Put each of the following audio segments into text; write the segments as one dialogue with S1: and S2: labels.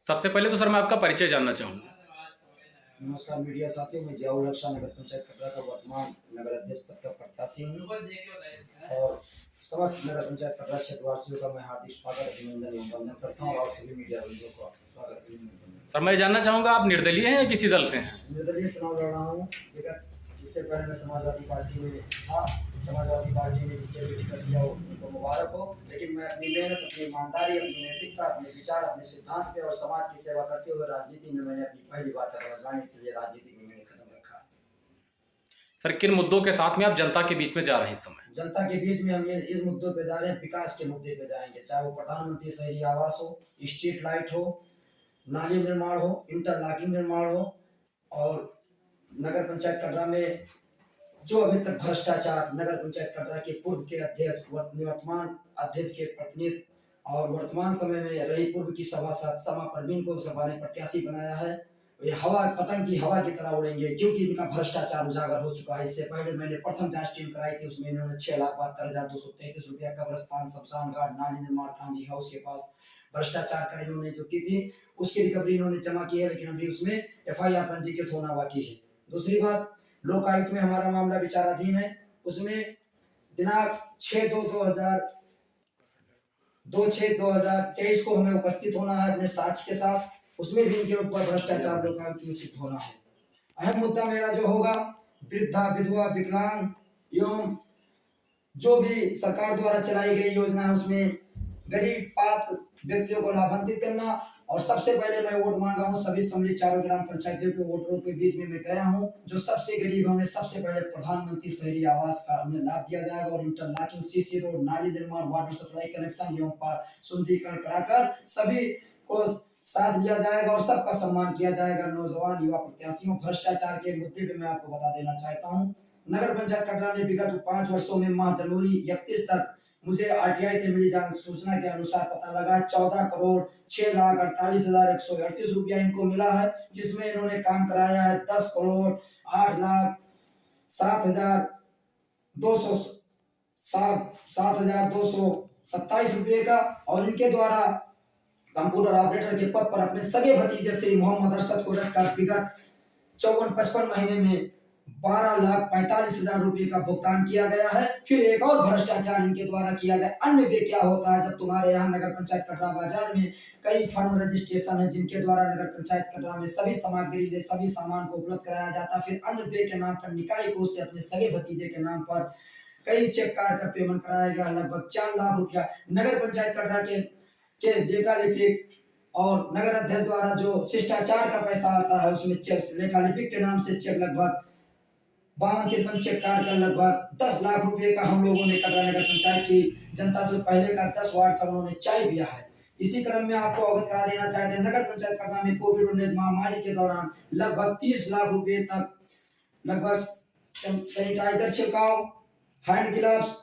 S1: सबसे पहले तो सर मैं आपका परिचय जानना चाहूँगा।
S2: नमस्कार मीडिया साथियों, मैं जियाउल हक शाह नगर पंचायत कटरा का वर्तमान नगर अध्यक्ष पद का प्रत्याशी हूँ और समस्त नगर पंचायत कटरा क्षेत्रवासियों का मैं हार्दिक स्वागत अभिनंदन एवं वंदन करता हूँ और सभी मीडिया बंधुओं को स्वागत अभिनंदन।
S1: सर मैं जानना चाहूँगा आप निर्दलीय हैं या किसी दल से हैं?
S2: निर्दलीय चुनाव लड़ रहा हूँ। इससे पहले मैं समाजवादी पार्टी में था। समाजवादी पार्टी ने जिससे भी टिकट दिया उनको मुबारक हो, लेकिन मैं अपनी मेहनत, अपनी ईमानदारी, अपनी नैतिकता, अपने विचार, अपने सिद्धांत पे और समाज की सेवा करते हुए राजनीति में मैंने अपनी पहली बार कदम रखने के लिए राजनीति में मैंने कदम रखा।
S1: सर किन मुद्दों के साथ में आप जनता के बीच में जा रहे हैं इस समय?
S2: जनता के बीच में हम ये इस मुद्दों पे जा रहे हैं, विकास के मुद्दे पे जाएंगे, चाहे वो प्रधानमंत्री शहरी आवास हो, स्ट्रीट लाइट हो, नाली निर्माण हो, इंटरलॉकिंग निर्माण हो और नगर पंचायत कटरा में जो अभी तक भ्रष्टाचार नगर पंचायत कटरा के पूर्व के अध्यक्ष, वर्तमान अध्यक्ष के प्रतिनिधि और वर्तमान समय में रही पूर्व की सभासद समा परवीन को सभा ने प्रत्याशी बनाया है, ये हवा पतंग की हवा की तरह उड़ेंगे क्योंकि इनका भ्रष्टाचार उजागर हो चुका है। इससे पहले मैंने प्रथम जांच टीम कराई थी, उसमें इन्होंने 6,72,233 रुपया कब्रस्तान, शमशान घाट, नाली निर्माण, कांजी हाउस के पास भ्रष्टाचार कर इन्होंने जो की थी उसकी रिकवरी इन्होंने जमा की है, लेकिन अभी उसमें FIR पंजीकृत होना बाकी है। दूसरी बात, लोकायुक्त में हमारा मामला विचाराधीन है, उसमें दिनांक 6/2/2023 को हमें उपस्थित होना है अपने साक्ष्य के साथ, उसमें भी इनके ऊपर भ्रष्टाचार लोकायुक्त में सिद्ध होना है। अहम मुद्दा मेरा जो होगा, वृद्धा, विधवा, विकलांग एवं जो भी सरकार द्वारा चलाई गई योजना है उसमें गरीब पात्र व्यक्तियों को लाभान्वित करना। और सबसे पहले मैं वोट मांगा हूँ सभी सम्मिलित चारों ग्राम पंचायतों के वोटरों के बीच में मैं गया हूँ, जो सबसे गरीब है उन्हें सबसे पहले प्रधानमंत्री शहरी आवास का उन्हें लाभ दिया जाएगा और इंटरलॉकिंग, CC रोड, नाली निर्माण, वाटर सप्लाई कनेक्शन एवं सुंदरीकरण कराकर सभी को साथ लिया जाएगा और सबका सम्मान किया जाएगा। नौजवान युवा प्रत्याशियों, भ्रष्टाचार के मुद्दे पे मैं आपको बता देना चाहता हूँ, नगर पंचायत कटरा ने विगत 5 वर्षों में माह जनवरी 31 तक मुझे RTI से मिली सूचना के अनुसार पता लगा 14,06,48,138 रुपया इनको मिला है, जिसमें इन्होंने काम कराया है 10,08,07,227 रुपये का। और इनके द्वारा कंप्यूटर ऑपरेटर के पद पर अपने सगे भतीजे श्री मोहम्मद अरशद को रखकर विगत 54-55 महीने में 12,45,000 रुपये का भुगतान किया गया है। फिर एक और भ्रष्टाचार इनके द्वारा किया गया। अन्य वे क्या होता है, जब तुम्हारे यहाँ नगर पंचायत कटरा बाजार में कई फर्म रजिस्ट्रेशन है जिनके द्वारा नगर पंचायत कटरा में सभी सामग्री, सभी सामान को उपलब्ध कराया जाता है, फिर अन्य वे के नाम पर निकाय कोष से अपने सगे भतीजे के नाम पर कई चेक काट कर पेमेंट कराया गया, लगभग 4 लाख रुपया नगर पंचायत कटरा के लेखा लिपिक और नगर अध्यक्ष द्वारा जो शिष्टाचार का पैसा आता है उसमें चेक लेखा लिपिक के नाम से चेक लगभग 52-53 चेक काट कर लगभग 10 लाख रुपए का हम लोगों ने कटरा नगर पंचायत की जनता तो पहले का 10 वार्ड का उन्होंने चाय पिया है। इसी क्रम में आपको अवगत करा देना चाहते हैं, नगर पंचायत कटरा में कोविड-19 महामारी के दौरान लगभग 30 लाख रुपए तक लगभग सैनिटाइजर छिड़काव, हैंड ग्लव्स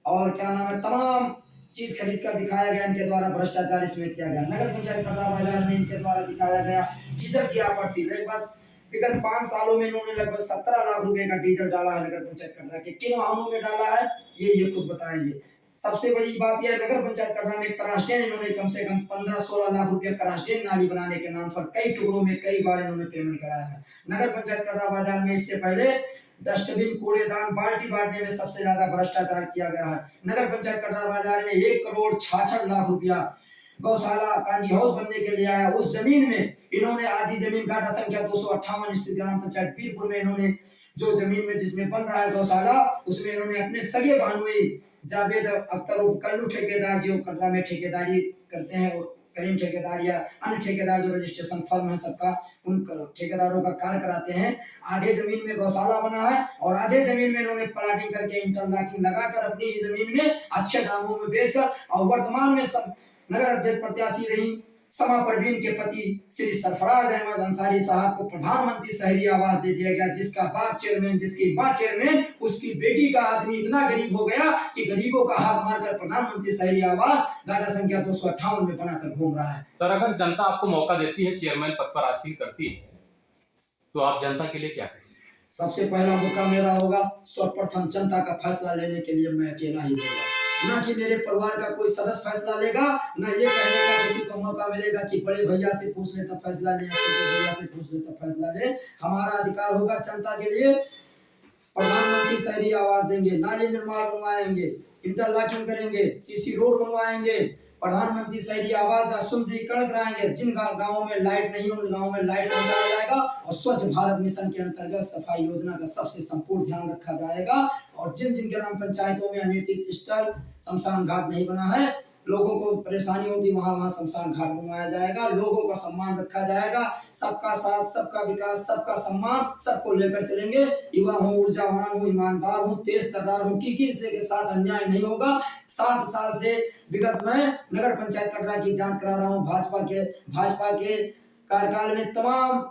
S2: और क्या नाम है तमाम चीज खरीद कर दिखाया गया। इनके द्वारा भ्रष्टाचार इसमें किया गया। नगर पंचायत कटरा बाजार में इनके द्वारा दिखाया गया डीजल की आपूर्ति, लगभग विगत 5 सालों में इन्होंने लगभग 17 लाख रुपए का डीजल डाला है नगर पंचायत कटरा के। किन वाहनों में डाला है ये खुद बताएंगे। सबसे बड़ी बात यह है, नगर पंचायत कटरा में करास्टेन इन्होंने कम से कम 15-16 लाख रुपया करास्टेन नाली बनाने के नाम पर कई टुकड़ों में कई बार इन्होंने पेमेंट कराया है। नगर पंचायत कटरा बाजार में इससे पहले डस्टबिन, कूड़ेदान, बाल्टी बांटने में सबसे ज्यादा भ्रष्टाचार किया गया है। नगर पंचायत कटरा बाजार में 1,66,00,000 रुपया गौशाला, कांजी हाउस बनने के लिए आया। उस जमीन में इन्होंने आधी जमीन घाटा संख्या 258 स्थित ग्राम पंचायत पीरपुर में इन्होंने जो जमीन में जिसमें बन रहा है गौशाला, उसमें इन्होंने अपने सगे भानुई जावेद अख्तर कल्लू ठेकेदार जो कटरा में ठेकेदारी करते हैं, करीम ठेकेदार या अन्य ठेकेदार जो रजिस्ट्रेशन फर्म है सबका, उन ठेकेदारों का कार्य कराते हैं। आधे जमीन में गौशाला बना है और आधे जमीन में इन्होंने प्लाटिंग करके इंटरलॉकिंग लगाकर अपनी ही जमीन में अच्छे दामों में बेचकर और वर्तमान में सब नगर अध्यक्ष प्रत्याशी रही समा परवीन के पति श्री सरफराज अहमद अंसारी साहब को प्रधानमंत्री शहरी आवास दे दिया गया, जिसका बाप चेयरमैन, जिसकी मां चेयरमैन, उसकी बेटी का आदमी इतना गरीब हो गया कि गरीबों का हाथ मारकर प्रधानमंत्री शहरी आवास घाटा संख्या 258 में बनाकर घूम रहा है।
S1: सर अगर जनता आपको मौका देती है, चेयरमैन पद पर आसीन करती है, तो आप जनता के लिए क्या करेंगे?
S2: सबसे पहला मौका मेरा होगा, सर्वप्रथम जनता का फैसला लेने के लिए मैं अकेला ही होगा, ना कि मेरे परिवार का कोई सदस्य फैसला लेगा, न ये कहने का किसी को मौका मिलेगा कि बड़े भैया से पूछ ले तब फैसला ले, छोटे भैया से पूछ ले तब फैसला ले। हमारा अधिकार होगा जनता के लिए। प्रधानमंत्री शहरी आवास देंगे, नाली निर्माण बनवाएंगे, इंटरलॉकिंग करेंगे, सीसी रोड बनवाएंगे, प्रधानमंत्री शहरी आवास सुंदरीकरण कराएंगे। जिन गांवों में लाइट नहीं, उन गांवों में लाइट पहुंचाया जाएगा और स्वच्छ भारत मिशन के अंतर्गत सफाई योजना का सबसे संपूर्ण ध्यान रखा जाएगा। और जिन जिन ग्राम पंचायतों में अनियमित स्थल, शमशान घाट नहीं बना है, लोगों को परेशानी होती, वहां शमशान घाट बनवाया जाएगा। लोगों का सम्मान रखा जाएगा। सबका साथ, सबका विकास, सबका सम्मान, सबको लेकर चलेंगे। युवा हूँ, ऊर्जावान हूँ, ईमानदार हूँ, तेज तर्रार हूँ, किसी के साथ अन्याय नहीं होगा। 7 साल से विगत में नगर पंचायत कटरा की जांच करा रहा हूँ। भाजपा के कार्यकाल में तमाम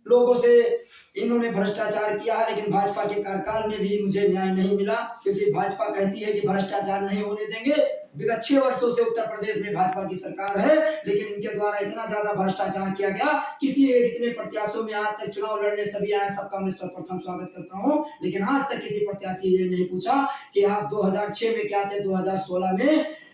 S2: लोगों से इन्होंने भ्रष्टाचार किया है, लेकिन भाजपा के कार्यकाल में भी मुझे न्याय नहीं मिला, क्योंकि भाजपा कहती है कि भ्रष्टाचार नहीं होने देंगे। विगत 6 वर्षों से उत्तर प्रदेश में भाजपा की सरकार है, लेकिन इनके द्वारा इतना ज्यादा भ्रष्टाचार किया गया। किसी एक इतने प्रत्याशियों में आज तक चुनाव लड़ने सभी आए, सबका मैं सर्वप्रथम स्वागत करता हूँ, लेकिन आज तक किसी प्रत्याशी ने नहीं पूछा कि आप 2006 में क्या थे,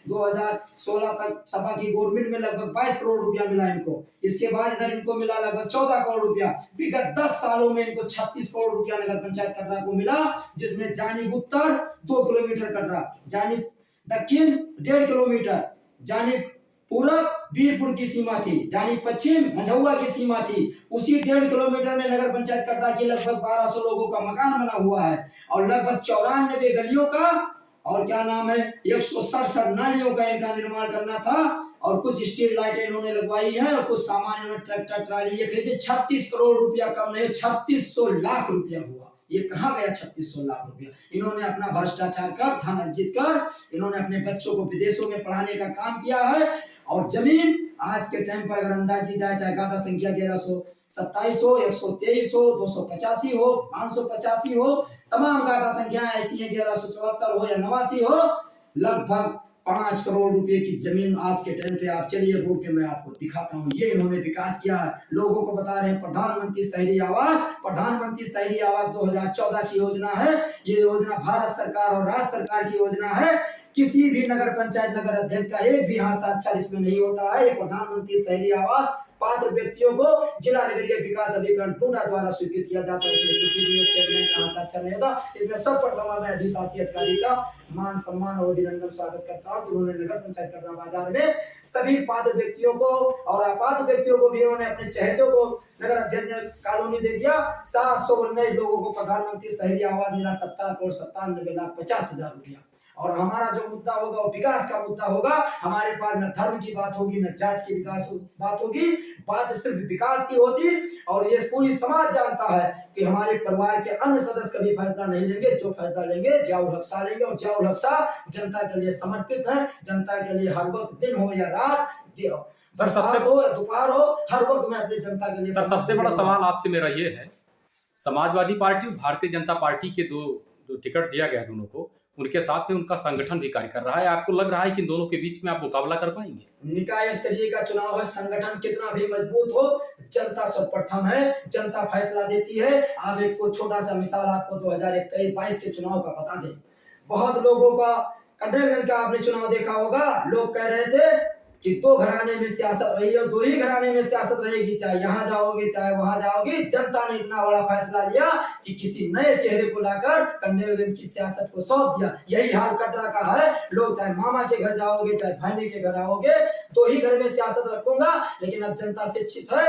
S2: 2016 तक सपा की गवर्नमेंट में लगभग 22 करोड़ रुपया मिला इनको। इसके बाद इधर इनको मिला लगभग 14 करोड़ रुपया। विगत 10 सालों में इनको 36 करोड़ रुपया नगर पंचायत कटरा को मिला, जिसमें जानिब उत्तर 2 किलोमीटर कटरा, जानिब दक्षिण 1.5 किलोमीटर, जानिब पूरब वीरपुर की सीमा थी, जानिब पश्चिम मझौआ की सीमा थी। उसी 1.5 किलोमीटर में नगर पंचायत कटरा की लगभग 1200 लोगों का मकान बना हुआ है और लगभग 94 गलियों का और क्या नाम है 167 नालियों का इनका निर्माण करना था। और कुछ स्ट्रीट लाइटें इन्होंने लगवाई है और कुछ सामान इन्होंने ट्रैक्टर ट्राली ये खरीदे। 36 करोड़ रुपया कम नहीं, 3600 लाख रुपया हुआ। ये कहाँ गया 3600 लाख रुपया? इन्होंने अपना भ्रष्टाचार कर, धन अर्जित कर, इन्होंने अपने बच्चों को विदेशों में पढ़ाने का काम किया है। और जमीन आज के टाइम पर अगर अंदाजी जाए, चाहे गाटा संख्या 1127 हो, 123 हो, 285 हो, 585 हो, तमाम गाटा संख्या ऐसी है, 1174 हो या 89 हो, लगभग 5 करोड़ रुपए की जमीन आज के टाइम पे आप चलिए रोड पे मैं आपको दिखाता हूँ। ये इन्होंने विकास किया है। लोगों को बता रहे हैं प्रधानमंत्री शहरी आवास। प्रधानमंत्री शहरी आवास 2014 की योजना है। ये योजना भारत सरकार और राज्य सरकार की योजना है। किसी भी नगर पंचायत नगर अध्यक्ष का एक भी हस्ताक्षर इसमें नहीं होता है। ये प्रधानमंत्री शहरी आवास पात्र व्यक्तियों को जिला नगरीय विकास अभिकरण टूडा द्वारा स्वीकृत किया जाता है। इसमें किसी भी चेयरमैन का हस्ताक्षर नहीं होता। इसमें सर्वप्रथम मैं अधिशासी अधिकारी का मान सम्मान और अभिनंदन स्वागत करता हूँ कि उन्होंने नगर पंचायत कटरा बाजार में सभी पात्र व्यक्तियों को और अपात्र व्यक्तियों को भी उन्होंने अपने चहेतों को नगर अध्यक्ष कॉलोनी दे दिया। 719 लोगों को प्रधानमंत्री शहरी आवास मिला, 17,97,50,000 रुपया। और हमारा जो मुद्दा होगा वो विकास का मुद्दा होगा। हमारे पास न धर्म की बात होगी, न जात की विकास बात होगी, बात सिर्फ विकास की होती। और ये पूरी समाज जानता है कि हमारे परिवार के अन्य सदस्य कभी फैसला नहीं लेंगे। जो फैसला लेंगे जियाउल हक शाह लेंगे, और जियाउल हक शाह जनता के लिए समर्पित है। जनता के लिए हर वक्त, दिन हो या रात,
S1: सर सबसे
S2: हो या दोपहर हो, हर वक्त मैं अपनी जनता के लिए।
S1: सर सबसे बड़ा सवाल आपसे मेरा ये है, समाजवादी पार्टी और भारतीय जनता पार्टी के दो टिकट दिया गया दोनों को, उनके साथ में उनका संगठन भी कार्य कर रहा है। आपको लग रहा है कि इन दोनों के बीच में आप मुकाबला कर पाएंगे?
S2: निकाय स्तरीय का चुनाव है, संगठन कितना भी मजबूत हो, जनता सर्वप्रथम है, जनता फैसला देती है। आप एक को छोटा सा मिसाल आपको 2022 के चुनाव का बता दें। बहुत लोगों का कंडेलगंज का आपने चुनाव देखा होगा, लोग कह रहे थे कि 2 घराने में सियासत रही है, 2 ही घराने में सियासत रहेगी, चाहे यहाँ जाओगे चाहे वहां जाओगे। जनता ने इतना बड़ा फैसला लिया कि किसी नए चेहरे को लाकर कंडेलगंज की सियासत को सौंप दिया। यही हाल कटरा का है। लोग चाहे मामा के घर जाओगे चाहे भाईने के घर आओगे, 2 ही घर में सियासत रखूंगा। लेकिन अब जनता शिक्षित है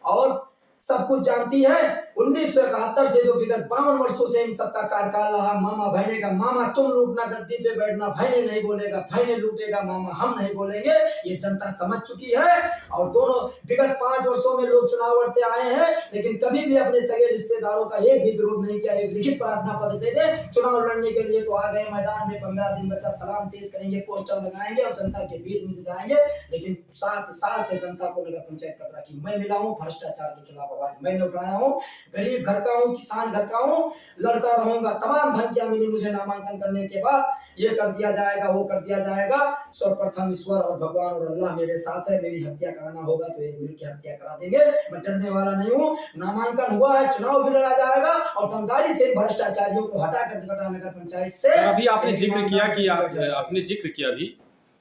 S2: और सब कुछ जानती है। 1971 से जो विगत 52 वर्षों से इन सबका कार्यकाल रहा, मामा भाईने का, मामा तुम लूटना गद्दी पे बैठना, भाईने नहीं बोलेगा, भाईने लूटेगा, मामा हम नहीं बोलेंगे, ये जनता समझ चुकी है। और दोनों विगत 5 वर्षों में लोग चुनाव लड़ते आए हैं, लेकिन कभी भी अपने सगे रिश्तेदारों का एक भी विरोध नहीं किया। एक लिखित प्रार्थना पत्र दे दे, चुनाव लड़ने के लिए तो आ गए मैदान में, 15 दिन बच्चा सलाम तेज करेंगे, पोस्टर लगाएंगे और जनता के बीच में जाएंगे। लेकिन 7 साल से जनता को नगर पंचायत कटरा की मैं मिला हूँ, भ्रष्टाचार के खिलाफ आवाज मैंने उठाया हूँ। गरीब घर का हूँ, किसान घर का हूँ, लड़ता रहूंगा। तमाम धमकियां मिली मुझे नामांकन करने के बाद, ये कर दिया जाएगा, वो कर दिया जाएगा। सर्वप्रथम ईश्वर और भगवान और अल्लाह मेरे साथ है। मेरी हत्या कराना होगा तो एक मिलकर हत्या करा देंगे। मैं डरने वाला नहीं हूँ। नामांकन हुआ है, चुनाव भी लड़ा जाएगा और दमदारी से भ्रष्टाचारियों को हटा कर कटरा नगर पंचायत से।
S1: अभी आपने जिक्र किया कि आपने जिक्र किया, अभी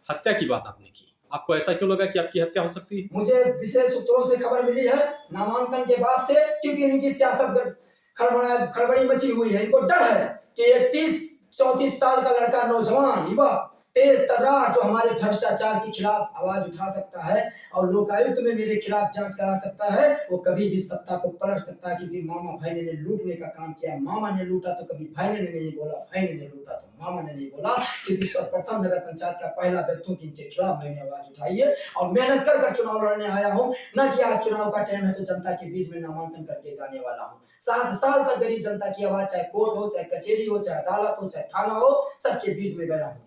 S1: हत्या की बात आपने की, आपको ऐसा क्यों लगा कि आपकी हत्या हो सकती है?
S2: मुझे विशेष सूत्रों से खबर मिली है नामांकन के बाद से, क्योंकि इनकी सियासत खड़बड़ी मची हुई है। इनको डर है कि ये 30-34 साल का लड़का, नौजवान युवा, तेज तर्रार, जो हमारे भ्रष्टाचार के खिलाफ आवाज उठा सकता है और लोकायुक्त में मेरे खिलाफ जांच करा सकता है, वो कभी भी सत्ता को पलट सकता है। क्योंकि मामा भाई ने लूटने का काम किया, मामा ने लूटा तो कभी भाई ने नहीं बोला, भाई ने लूटा तो मामा ने नहीं बोला। क्योंकि सर्वप्रथम नगर पंचायत का पहला व्यक्ति इनके खिलाफ मैंने आवाज उठाई है और मेहनत कर चुनाव लड़ने आया हूँ। न कि आज चुनाव का टाइम है तो जनता के बीच में नामांकन करके जाने वाला हूँ। 7 साल तक गरीब जनता की आवाज, चाहे कोर्ट हो, चाहे कचेरी हो, चाहे अदालत हो, चाहे थाना हो, सबके बीच में गया हूँ।